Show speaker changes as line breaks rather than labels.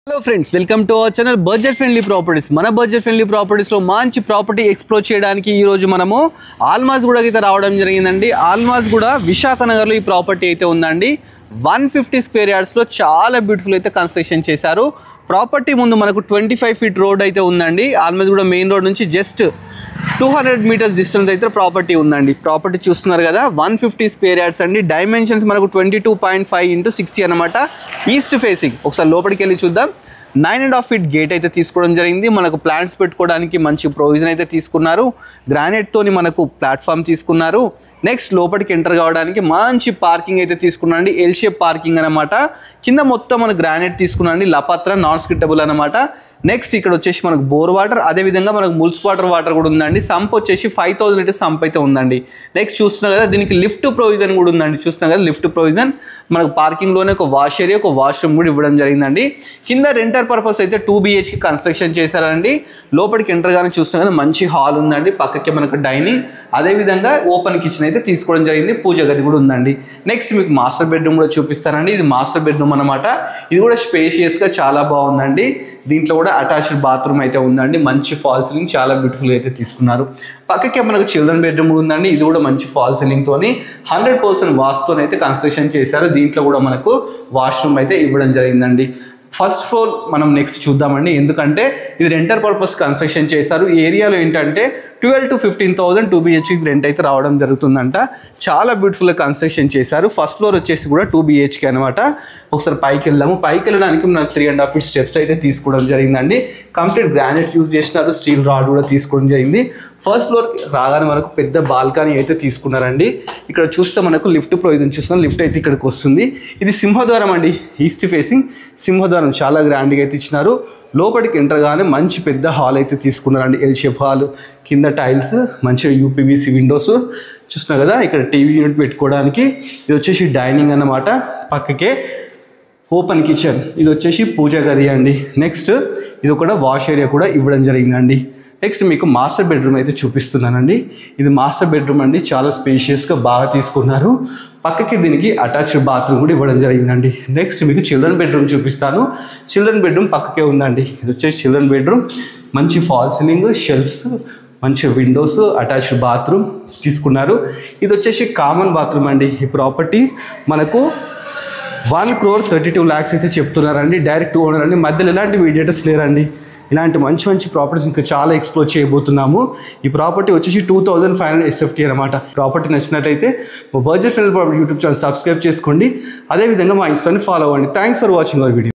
Hello friends, welcome to our channel budget friendly properties. మన budget friendly ప్రాపర్టీస్లో మంచి property explore చేయడానికి ఈరోజు మనము ఆల్మాజ్ గూడ అయితే రావడం జరిగిందండి. ఆల్మాజ్ గూడ విశాఖ నగర్లో ఈ ప్రాపర్టీ అయితే ఉందండి. 150 స్క్వేర్ యార్డ్స్లో చాలా బ్యూటిఫుల్ అయితే కన్స్ట్రక్షన్ చేశారు. ప్రాపర్టీ ముందు మనకు 25 ఫీట్ రోడ్ అయితే ఉందండి. ఆల్మాజ్ గూడ మెయిన్ రోడ్ నుంచి జస్ట్ 200 మీటర్స్ డిస్టెన్స్ అయితే ప్రాపర్టీ ఉందండి. ప్రాపర్టీ చూస్తున్నారు కదా, 150 స్క్వేర్ యార్డ్స్ అండి. డైమెన్షన్స్ మనకు 22.5 × 60 అనమాట. East facing. ఒకసారి లోపలికి వెళ్ళి చూద్దాం. 9.5 ఫీట్ గేట్ అయితే తీసుకోవడం జరిగింది. మనకు ప్లాంట్స్ పెట్టుకోవడానికి మంచి ప్రొవిజన్ అయితే తీసుకున్నారు. గ్రానైట్తోని మనకు ప్లాట్ఫామ్ తీసుకున్నారు. నెక్స్ట్ లోపలికి ఎంటర్ కావడానికి మంచి పార్కింగ్ అయితే తీసుకున్నాండి. ఎల్ షేప్ పార్కింగ్ అనమాట. కింద మొత్తం మన గ్రానైట్ తీసుకున్నాండి. లపత్ర నాన్ స్కిట్టబుల్ అనమాట. నెక్స్ట్ ఇక్కడ వచ్చేసి మనకు బోర్ వాటర్, అదేవిధంగా మనకు మున్సిపల్ వాటర్ కూడా ఉందండి. సంప్ వచ్చేసి 5000 లీటర్స్ సంప్ అయితే ఉందండి. నెక్స్ట్ చూస్తున్నాం కదా, దీనికి లిఫ్ట్ ప్రొవిజన్ కూడా ఉందండి. చూస్తున్నాం కదా లిఫ్ట్ ప్రొవిజన్. మనకు పార్కింగ్లోనే ఒక వాష్ ఏరియా, ఒక వాష్రూమ్ కూడా ఇవ్వడం జరిగిందండి. కింద రెంటర్ పర్పస్ అయితే 2 BHK కన్స్ట్రక్షన్ చేశారండి. లోపలికి ఎంటర్ గానే చూస్తున్నాం కదా, మంచి హాల్ ఉందండి. పక్కకే మనకు డైనింగ్, అదేవిధంగా ఓపెన్ కిచెన్ అయితే తీసుకోవడం జరిగింది. పూజ గది కూడా ఉందండి. నెక్స్ట్ మీకు మాస్టర్ బెడ్రూమ్ కూడా చూపిస్తానండి. ఇది మాస్టర్ బెడ్రూమ్ అనమాట. ఇది కూడా స్పేషియస్గా చాలా బాగుందండి. దీంట్లో కూడా అటాచ్డ్ బాత్రూమ్ అయితే ఉందండి. మంచి ఫాల్ సీలింగ్, చాలా బ్యూటిఫుల్ అయితే తీసుకున్నారు. పక్కకే మనకు చిల్డ్రన్ బెడ్రూమ్ ఉందండి. ఇది కూడా మంచి ఫాల్ సీలింగ్ తోని 100% వాస్తుతో అయితే కన్స్ట్రక్షన్ చేశారు. దీంట్లో కూడా మనకు వాష్రూమ్ అయితే ఇవ్వడం జరిగిందండి. ఫస్ట్ ఫ్లోర్ మనం నెక్స్ట్ చూద్దామండి. ఎందుకంటే ఇది రెంటర్ పర్పస్ కన్స్ట్రక్షన్ చేశారు. ఏరియాలో ఏంటంటే 12 to 15,000 2 BHK రెంట్ అయితే రావడం జరుగుతుందంట. చాలా బ్యూటిఫుల్గా కన్స్ట్రక్షన్ చేశారు. ఫస్ట్ ఫ్లోర్ వచ్చేసి కూడా 2 BHK అనమాట. ఒకసారి పైకి వెళ్దాము. పైకి వెళ్ళడానికి మనకు 3.5 ఫీట్ స్టెప్స్ అయితే తీసుకోవడం జరిగిందండి. కంప్లీట్ గ్రానైట్ యూజ్ చేసినారు. స్టీల్ రాడ్ కూడా తీసుకోవడం జరిగింది. ఫస్ట్ ఫ్లోర్ రాగానే మనకు పెద్ద బాల్కనీ అయితే తీసుకున్నారండి. ఇక్కడ చూస్తే మనకు లిఫ్ట్ ప్రొవిజన్ చూస్తున్నాం. లిఫ్ట్ అయితే ఇక్కడికి వస్తుంది. ఇది సింహద్వారం అండి, ఈస్ట్ ఫేసింగ్ సింహద్వారం. చాలా గ్రాండ్గా అయితే ఇచ్చినారు. లోపలికి ఎంటర్ గానే మంచి పెద్ద హాల్ అయితే తీసుకున్నారండి. ఎల్ షేప్ హాల్, కింద టైల్స్, మంచిగా UPVC విండోస్ చూస్తున్నారు కదా. ఇక్కడ టీవీ యూనిట్ పెట్టుకోవడానికి. ఇది వచ్చేసి డైనింగ్ అన్నమాట. పక్కకే ఓపెన్ కిచెన్. ఇది వచ్చేసి పూజ గది అండి. నెక్స్ట్ ఇది కూడా వాష్ ఏరియా కూడా ఇవ్వడం జరిగిందండి. నెక్స్ట్ మీకు మాస్టర్ బెడ్రూమ్ అయితే చూపిస్తున్నానండి. ఇది మాస్టర్ బెడ్రూమ్ అండి. చాలా స్పేషియస్గా బాగా తీసుకున్నారు. పక్కకి దీనికి అటాచ్డ్ బాత్రూమ్ కూడా ఇవ్వడం జరిగిందండి. నెక్స్ట్ మీకు చిల్డ్రన్ బెడ్రూమ్ చూపిస్తాను. చిల్డ్రన్ బెడ్రూమ్ పక్కకే ఉందండి. ఇది వచ్చేసి చిల్డ్రన్ బెడ్రూమ్. మంచి ఫాల్ సీలింగ్, షెల్ఫ్స్, మంచి విండోస్, అటాచ్డ్ బాత్రూమ్ తీసుకున్నారు. ఇది వచ్చేసి కామన్ బాత్రూమ్ అండి. ఈ ప్రాపర్టీ మనకు 1,32 lakhs అయితే చెప్తున్నారండి. డైరెక్ట్ ఓనర్ అండి. మధ్యలో ఎలాంటి మీడియేటర్స్ లేరండి. ఇలాంటి మంచి మంచి ప్రాపర్టీస్ ఇంకా చాలా ఎక్స్ప్లోర్ చేయబోతున్నాము. ఈ ప్రాపర్టీ వచ్చేసి 2500 SFT అనమాట. ప్రాపర్టీ నచ్చినట్టయితే మా budget friendly property YouTube channel subscribe చేసుకోండి. అదేవిధంగా మా ఇన్స్టాని ఫాలో అవ్వండి. Thanks for watching our video.